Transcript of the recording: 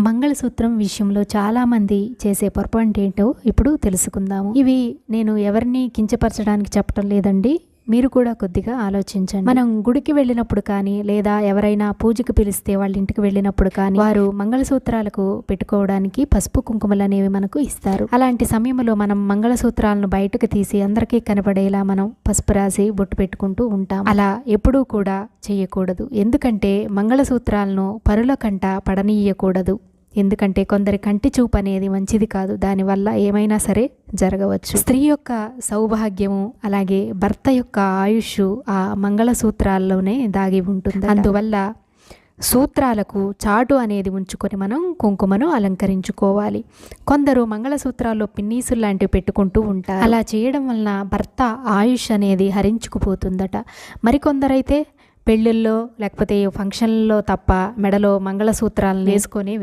మంగళసూత్రం విషయంలో చాలామంది చేసే పొరపాటు ఏంటో ఇప్పుడు తెలుసుకుందాము. ఇవి నేను ఎవరిని కించపరచడానికి చెప్పడం లేదండి, మీరు కూడా కొద్దిగా ఆలోచించండి. మనం గుడికి వెళ్ళినప్పుడు కానీ, లేదా ఎవరైనా పూజకు పిలిస్తే వాళ్ళ ఇంటికి వెళ్ళినప్పుడు కానీ, వారు మంగళసూత్రాలకు పెట్టుకోవడానికి పసుపు కుంకుమలు అనేవి మనకు ఇస్తారు. అలాంటి సమయంలో మనం మంగళసూత్రాలను బయటకు తీసి అందరికీ కనబడేలా మనం పసుపు రాసి బొట్టు పెట్టుకుంటూ ఉంటాం. అలా ఎప్పుడూ కూడా చేయకూడదు. ఎందుకంటే మంగళసూత్రాలను పరుల కంట పడనీయకూడదు. ఎందుకంటే కొందరి కంటి చూపు అనేది మంచిది కాదు, దానివల్ల ఏమైనా సరే జరగవచ్చు. స్త్రీ యొక్క సౌభాగ్యము అలాగే భర్త యొక్క ఆయుష్ ఆ మంగళసూత్రాల్లోనే దాగి ఉంటుంది. అందువల్ల సూత్రాలకు చాటు అనేది ఉంచుకొని మనం కుంకుమను అలంకరించుకోవాలి. కొందరు మంగళసూత్రాల్లో పిన్నీసులు లాంటివి పెట్టుకుంటూ ఉంటారు. అలా చేయడం వలన భర్త ఆయుష్ అనేది హరించుకుపోతుందట. మరికొందరైతే పెళ్ళిళ్ళలో లేకపోతే ఫంక్షన్లలో తప్ప మెడలో మంగళసూత్రాలను వేసుకొని